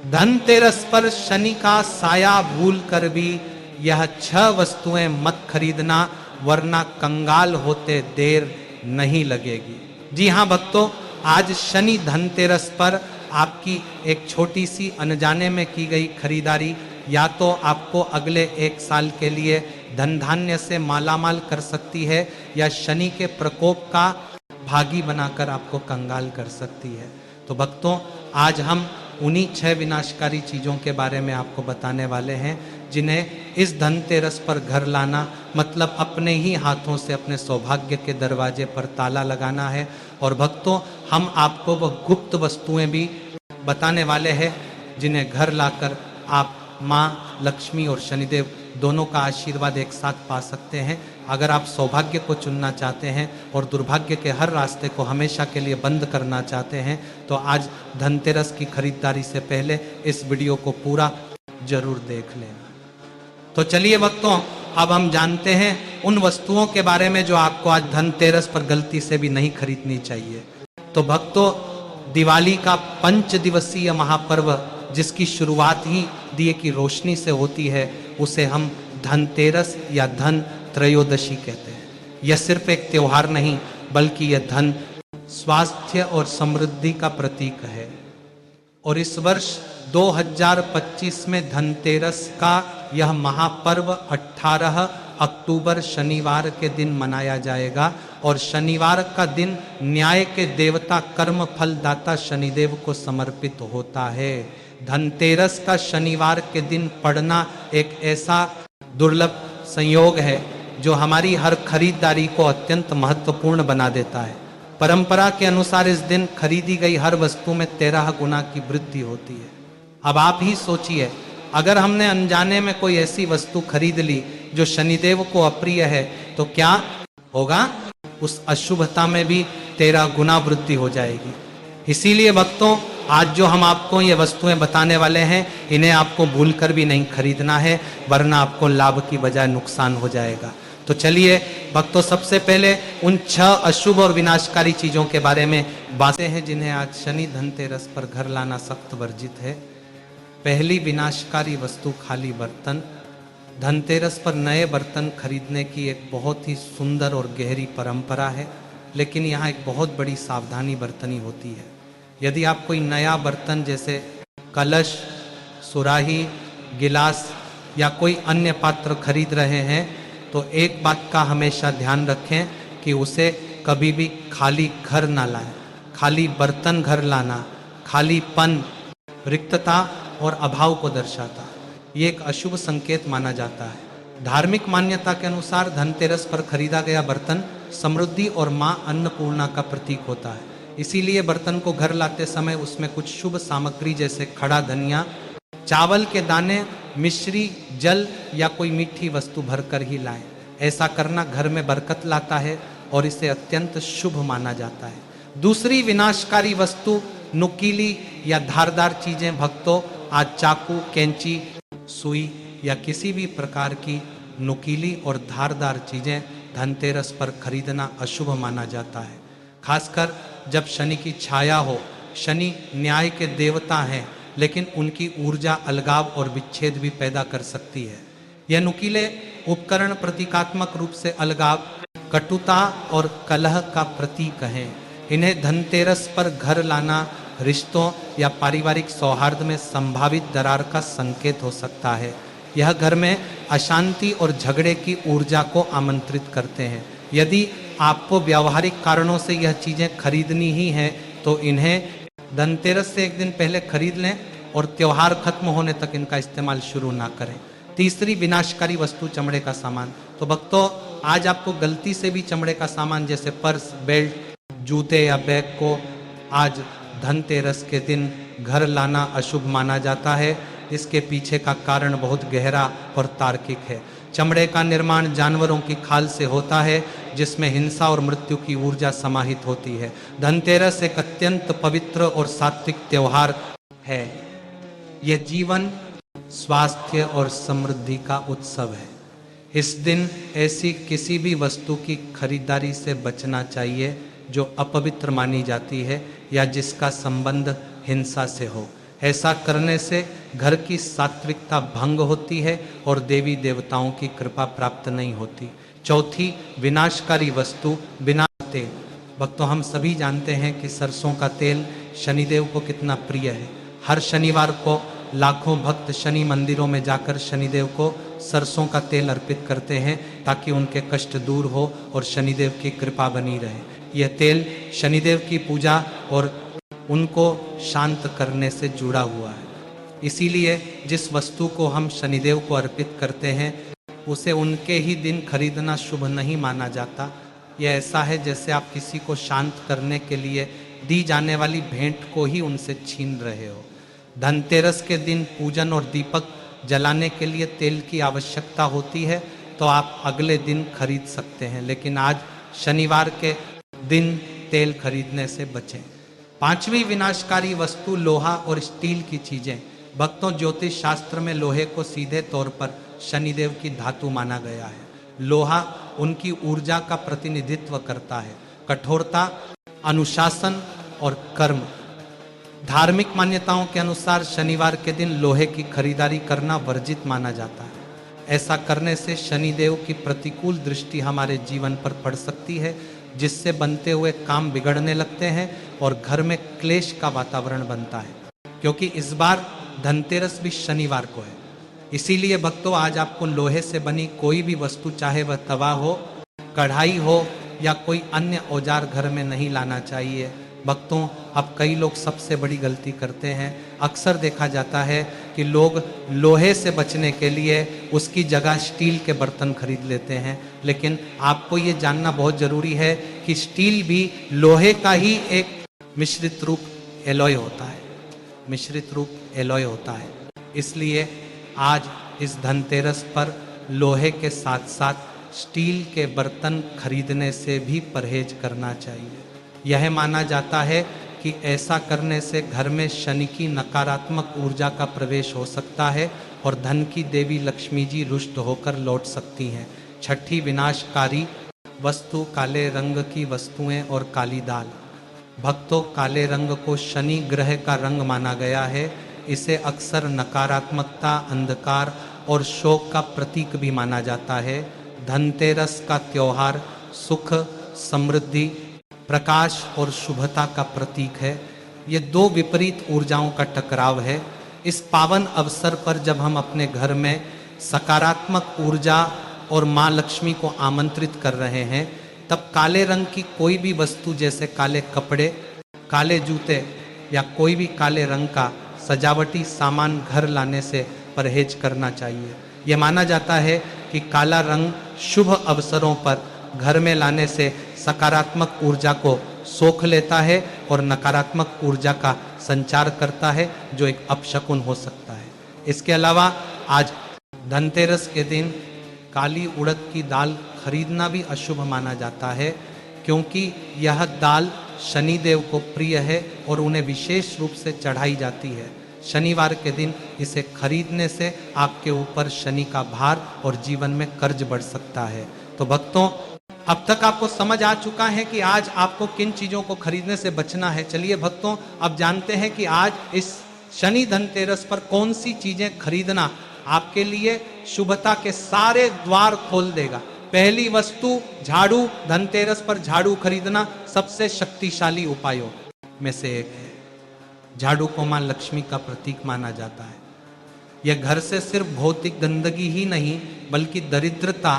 धनतेरस पर शनि का साया भूल कर भी यह 6 वस्तुएं मत खरीदना, वरना कंगाल होते देर नहीं लगेगी। जी हाँ भक्तों, आज शनि धनतेरस पर आपकी एक छोटी सी अनजाने में की गई खरीदारी या तो आपको अगले 1 साल के लिए धन धान्य से मालामाल कर सकती है, या शनि के प्रकोप का भागी बनाकर आपको कंगाल कर सकती है। तो भक्तों, आज हम उन्हीं 6 विनाशकारी चीज़ों के बारे में आपको बताने वाले हैं, जिन्हें इस धनतेरस पर घर लाना मतलब अपने ही हाथों से अपने सौभाग्य के दरवाजे पर ताला लगाना है। और भक्तों, हम आपको वह गुप्त वस्तुएं भी बताने वाले हैं जिन्हें घर लाकर आप माँ लक्ष्मी और शनिदेव दोनों का आशीर्वाद एक साथ पा सकते हैं। अगर आप सौभाग्य को चुनना चाहते हैं और दुर्भाग्य के हर रास्ते को हमेशा के लिए बंद करना चाहते हैं, तो आज धनतेरस की खरीदारी से पहले इस वीडियो को पूरा जरूर देख लेना। तो चलिए भक्तों, अब हम जानते हैं उन वस्तुओं के बारे में जो आपको आज धनतेरस पर गलती से भी नहीं खरीदनी चाहिए। तो भक्तों, दिवाली का 5 दिवसीय महापर्व जिसकी शुरुआत ही दिए की रोशनी से होती है, उसे हम धनतेरस या धन त्रयोदशी कहते हैं। यह सिर्फ एक त्योहार नहीं, बल्कि यह धन, स्वास्थ्य और समृद्धि का प्रतीक है। और इस वर्ष 2025 में धनतेरस का यह महापर्व 18 अक्टूबर शनिवार के दिन मनाया जाएगा। और शनिवार का दिन न्याय के देवता कर्म फलदाता शनिदेव को समर्पित होता है। धनतेरस का शनिवार के दिन पड़ना एक ऐसा दुर्लभ संयोग है जो हमारी हर खरीदारी को अत्यंत महत्वपूर्ण बना देता है। परंपरा के अनुसार इस दिन खरीदी गई हर वस्तु में 13 गुना की वृद्धि होती है। अब आप ही सोचिए, अगर हमने अनजाने में कोई ऐसी वस्तु खरीद ली जो शनिदेव को अप्रिय है, तो क्या होगा? उस अशुभता में भी 13 गुना वृद्धि हो जाएगी। इसीलिए भक्तों, आज जो हम आपको ये वस्तुएं बताने वाले हैं, इन्हें आपको भूलकर भी नहीं खरीदना है, वरना आपको लाभ की बजाय नुकसान हो जाएगा। तो चलिए भक्तों, सबसे पहले उन 6 अशुभ और विनाशकारी चीज़ों के बारे में बातें हैं जिन्हें आज शनि धनतेरस पर घर लाना सख्त वर्जित है। पहली विनाशकारी वस्तु, खाली बर्तन। धनतेरस पर नए बर्तन खरीदने की एक बहुत ही सुंदर और गहरी परंपरा है, लेकिन यहाँ एक बहुत बड़ी सावधानी बरतनी होती है। यदि आप कोई नया बर्तन जैसे कलश, सुराही, गिलास या कोई अन्य पात्र खरीद रहे हैं, तो एक बात का हमेशा ध्यान रखें कि उसे कभी भी खाली घर ना लाएं। खाली बर्तन घर लाना खालीपन, रिक्तता और अभाव को दर्शाता है। ये एक अशुभ संकेत माना जाता है। धार्मिक मान्यता के अनुसार धनतेरस पर खरीदा गया बर्तन समृद्धि और माँ अन्नपूर्णा का प्रतीक होता है। इसीलिए बर्तन को घर लाते समय उसमें कुछ शुभ सामग्री जैसे खड़ा धनिया, चावल के दाने, मिश्री, जल या कोई मीठी वस्तु भरकर ही लाएं। ऐसा करना घर में बरकत लाता है और इसे अत्यंत शुभ माना जाता है। दूसरी विनाशकारी वस्तु, नुकीली या धारदार चीजें। भक्तों, आज चाकू, कैंची, सुई या किसी भी प्रकार की नुकीली और धारदार चीजें धनतेरस पर खरीदना अशुभ माना जाता है, खासकर जब शनि की छाया हो। शनि न्याय के देवता हैं, लेकिन उनकी ऊर्जा अलगाव और विच्छेद भी पैदा कर सकती है। यह नुकीले उपकरण प्रतीकात्मक रूप से अलगाव, कटुता और कलह का प्रतीक हैं। इन्हें धनतेरस पर घर लाना रिश्तों या पारिवारिक सौहार्द में संभावित दरार का संकेत हो सकता है। यह घर में अशांति और झगड़े की ऊर्जा को आमंत्रित करते हैं। यदि आपको व्यावहारिक कारणों से यह चीज़ें खरीदनी ही हैं, तो इन्हें धनतेरस से एक दिन पहले खरीद लें और त्यौहार खत्म होने तक इनका इस्तेमाल शुरू ना करें। तीसरी विनाशकारी वस्तु, चमड़े का सामान। तो भक्तों, आज आपको गलती से भी चमड़े का सामान जैसे पर्स, बेल्ट, जूते या बैग को आज धनतेरस के दिन घर लाना अशुभ माना जाता है। इसके पीछे का कारण बहुत गहरा और तार्किक है। चमड़े का निर्माण जानवरों की खाल से होता है, जिसमें हिंसा और मृत्यु की ऊर्जा समाहित होती है। धनतेरस एक अत्यंत पवित्र और सात्विक त्योहार है। यह जीवन, स्वास्थ्य और समृद्धि का उत्सव है। इस दिन ऐसी किसी भी वस्तु की खरीदारी से बचना चाहिए जो अपवित्र मानी जाती है या जिसका संबंध हिंसा से हो। ऐसा करने से घर की सात्विकता भंग होती है और देवी देवताओं की कृपा प्राप्त नहीं होती। चौथी विनाशकारी वस्तु बिना तेल। भक्तों, हम सभी जानते हैं कि सरसों का तेल शनिदेव को कितना प्रिय है। हर शनिवार को लाखों भक्त शनि मंदिरों में जाकर शनिदेव को सरसों का तेल अर्पित करते हैं ताकि उनके कष्ट दूर हो और शनिदेव की कृपा बनी रहे। यह तेल शनिदेव की पूजा और उनको शांत करने से जुड़ा हुआ है। इसीलिए जिस वस्तु को हम शनिदेव को अर्पित करते हैं उसे उनके ही दिन खरीदना शुभ नहीं माना जाता। यह ऐसा है जैसे आप किसी को शांत करने के लिए दी जाने वाली भेंट को ही उनसे छीन रहे हो। धनतेरस के दिन पूजन और दीपक जलाने के लिए तेल की आवश्यकता होती है तो आप अगले दिन खरीद सकते हैं, लेकिन आज शनिवार के दिन तेल खरीदने से बचें। पांचवी विनाशकारी वस्तु लोहा और स्टील की चीजें। भक्तों, ज्योतिष शास्त्र में लोहे को सीधे तौर पर शनिदेव की धातु माना गया है। लोहा उनकी ऊर्जा का प्रतिनिधित्व करता है, कठोरता, अनुशासन और कर्म। धार्मिक मान्यताओं के अनुसार शनिवार के दिन लोहे की खरीदारी करना वर्जित माना जाता है। ऐसा करने से शनिदेव की प्रतिकूल दृष्टि हमारे जीवन पर पड़ सकती है, जिससे बनते हुए काम बिगड़ने लगते हैं और घर में क्लेश का वातावरण बनता है। क्योंकि इस बार धनतेरस भी शनिवार को है, इसीलिए भक्तों आज आपको लोहे से बनी कोई भी वस्तु, चाहे वह तवा हो, कढ़ाई हो या कोई अन्य औजार घर में नहीं लाना चाहिए। भक्तों, अब कई लोग सबसे बड़ी गलती करते हैं। अक्सर देखा जाता है कि लोग लोहे से बचने के लिए उसकी जगह स्टील के बर्तन खरीद लेते हैं, लेकिन आपको ये जानना बहुत ज़रूरी है कि स्टील भी लोहे का ही एक मिश्रित रूप एलॉय होता है, मिश्रित रूप एलॉय होता है। इसलिए आज इस धनतेरस पर लोहे के साथ साथ स्टील के बर्तन खरीदने से भी परहेज करना चाहिए। यह माना जाता है कि ऐसा करने से घर में शनि की नकारात्मक ऊर्जा का प्रवेश हो सकता है और धन की देवी लक्ष्मी जी रुष्ट होकर लौट सकती हैं। छठी विनाशकारी वस्तु काले रंग की वस्तुएं और काली दाल। भक्तों, काले रंग को शनि ग्रह का रंग माना गया है। इसे अक्सर नकारात्मकता, अंधकार और शोक का प्रतीक भी माना जाता है। धनतेरस का त्योहार सुख, समृद्धि, प्रकाश और शुभता का प्रतीक है। ये दो विपरीत ऊर्जाओं का टकराव है। इस पावन अवसर पर जब हम अपने घर में सकारात्मक ऊर्जा और माँ लक्ष्मी को आमंत्रित कर रहे हैं, तब काले रंग की कोई भी वस्तु जैसे काले कपड़े, काले जूते या कोई भी काले रंग का सजावटी सामान घर लाने से परहेज करना चाहिए। यह माना जाता है कि काला रंग शुभ अवसरों पर घर में लाने से सकारात्मक ऊर्जा को सोख लेता है और नकारात्मक ऊर्जा का संचार करता है, जो एक अपशकुन हो सकता है। इसके अलावा आज धनतेरस के दिन काली उड़द की दाल खरीदना भी अशुभ माना जाता है, क्योंकि यह दाल शनिदेव को प्रिय है और उन्हें विशेष रूप से चढ़ाई जाती है। शनिवार के दिन इसे खरीदने से आपके ऊपर शनि का भार और जीवन में कर्ज बढ़ सकता है। तो भक्तों, अब तक आपको समझ आ चुका है कि आज आपको किन चीज़ों को खरीदने से बचना है। चलिए भक्तों, अब जानते हैं कि आज इस शनि धनतेरस पर कौन सी चीज़ें खरीदना आपके लिए शुभता के सारे द्वार खोल देगा। पहली वस्तु झाड़ू। धनतेरस पर झाड़ू खरीदना सबसे शक्तिशाली उपायों में से एक है। झाड़ू को मां लक्ष्मी का प्रतीक माना जाता है। यह घर से सिर्फ भौतिक गंदगी ही नहीं बल्कि दरिद्रता,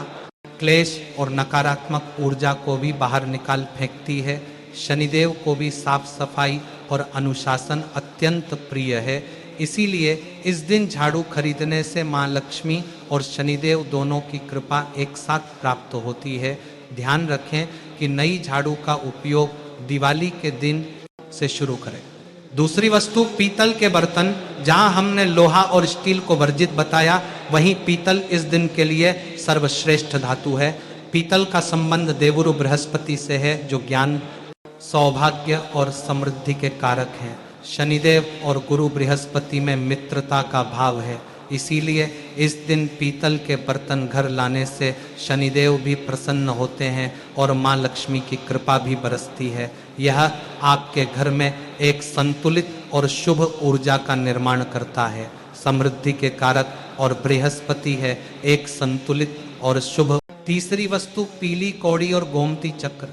क्लेश और नकारात्मक ऊर्जा को भी बाहर निकाल फेंकती है। शनिदेव को भी साफ सफाई और अनुशासन अत्यंत प्रिय है। इसीलिए इस दिन झाड़ू खरीदने से मां लक्ष्मी और शनिदेव दोनों की कृपा एक साथ प्राप्त होती है। ध्यान रखें कि नई झाड़ू का उपयोग दिवाली के दिन से शुरू करें। दूसरी वस्तु पीतल के बर्तन। जहां हमने लोहा और स्टील को वर्जित बताया, वहीं पीतल इस दिन के लिए सर्वश्रेष्ठ धातु है। पीतल का संबंध देवगुरु बृहस्पति से है, जो ज्ञान, सौभाग्य और समृद्धि के कारक हैं। शनिदेव और गुरु बृहस्पति में मित्रता का भाव है, इसीलिए इस दिन पीतल के बर्तन घर लाने से शनिदेव भी प्रसन्न होते हैं और माँ लक्ष्मी की कृपा भी बरसती है। यह आपके घर में एक संतुलित और शुभ ऊर्जा का निर्माण करता है। समृद्धि के कारक और बृहस्पति है एक संतुलित और शुभ। तीसरी वस्तु पीली कौड़ी और गोमती चक्र।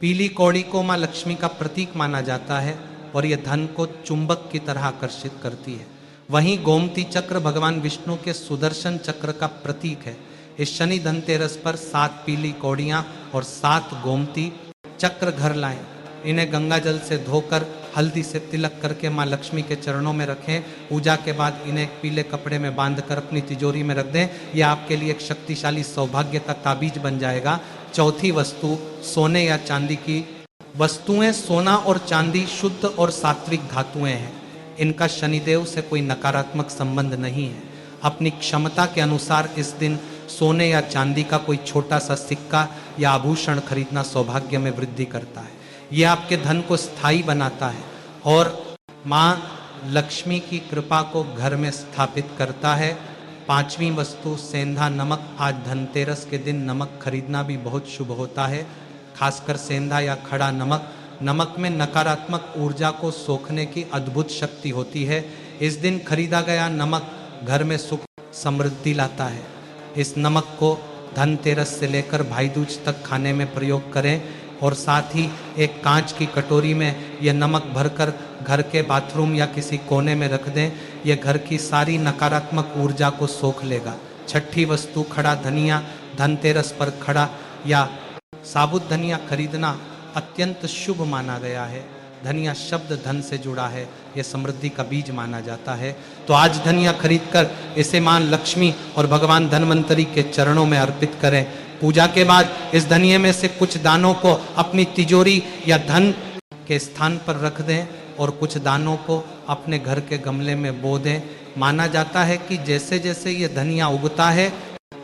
पीली कौड़ी को माँ लक्ष्मी का प्रतीक माना जाता है और यह धन को चुंबक की तरह आकर्षित करती है। वहीं गोमती चक्र भगवान विष्णु के सुदर्शन चक्र का प्रतीक है। इस शनि धनतेरस पर 7 पीली कौड़ियाँ और 7 गोमती चक्र घर लाएं। इन्हें गंगा जल से धोकर हल्दी से तिलक करके माँ लक्ष्मी के चरणों में रखें। पूजा के बाद इन्हें एक पीले कपड़े में बांधकर अपनी तिजोरी में रख दें। यह आपके लिए एक शक्तिशाली सौभाग्य का ताबीज बन जाएगा। चौथी वस्तु सोने या चांदी की वस्तुएं। सोना और चांदी शुद्ध और सात्विक धातुएं हैं। इनका शनिदेव से कोई नकारात्मक संबंध नहीं है। अपनी क्षमता के अनुसार इस दिन सोने या चांदी का कोई छोटा सा सिक्का या आभूषण खरीदना सौभाग्य में वृद्धि करता है। यह आपके धन को स्थायी बनाता है और माँ लक्ष्मी की कृपा को घर में स्थापित करता है। पांचवी वस्तु सेंधा नमक। आज धनतेरस के दिन नमक खरीदना भी बहुत शुभ होता है, खासकर सेंधा या खड़ा नमक। नमक में नकारात्मक ऊर्जा को सोखने की अद्भुत शक्ति होती है। इस दिन खरीदा गया नमक घर में सुख समृद्धि लाता है। इस नमक को धनतेरस से लेकर भाई दूज तक खाने में प्रयोग करें और साथ ही एक कांच की कटोरी में यह नमक भरकर घर के बाथरूम या किसी कोने में रख दें। यह घर की सारी नकारात्मक ऊर्जा को सोख लेगा। छठी वस्तु खड़ा धनिया। धनतेरस पर खड़ा या साबुत धनिया खरीदना अत्यंत शुभ माना गया है। धनिया शब्द धन से जुड़ा है, यह समृद्धि का बीज माना जाता है। तो आज धनिया खरीदकर इसे मां लक्ष्मी और भगवान धन्वंतरी के चरणों में अर्पित करें। पूजा के बाद इस धनिये में से कुछ दानों को अपनी तिजोरी या धन के स्थान पर रख दें और कुछ दानों को अपने घर के गमले में बो दें। माना जाता है कि जैसे जैसे ये धनिया उगता है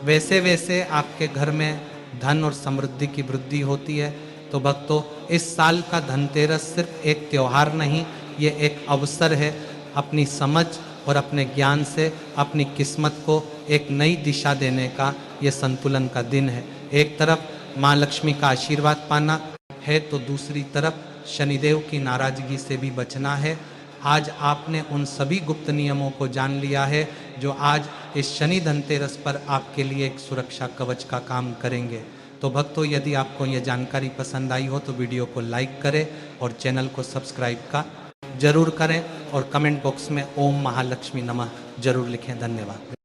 वैसे वैसे आपके घर में धन और समृद्धि की वृद्धि होती है। तो भक्तों, इस साल का धनतेरस सिर्फ एक त्योहार नहीं, ये एक अवसर है अपनी समझ और अपने ज्ञान से अपनी किस्मत को एक नई दिशा देने का। ये संतुलन का दिन है। एक तरफ माँ लक्ष्मी का आशीर्वाद पाना है तो दूसरी तरफ शनिदेव की नाराजगी से भी बचना है। आज आपने उन सभी गुप्त नियमों को जान लिया है जो आज इस शनि धनतेरस पर आपके लिए एक सुरक्षा कवच का काम करेंगे। तो भक्तों, यदि आपको यह जानकारी पसंद आई हो तो वीडियो को लाइक करें और चैनल को सब्सक्राइब का जरूर करें और कमेंट बॉक्स में ओम महालक्ष्मी नमः जरूर लिखें। धन्यवाद।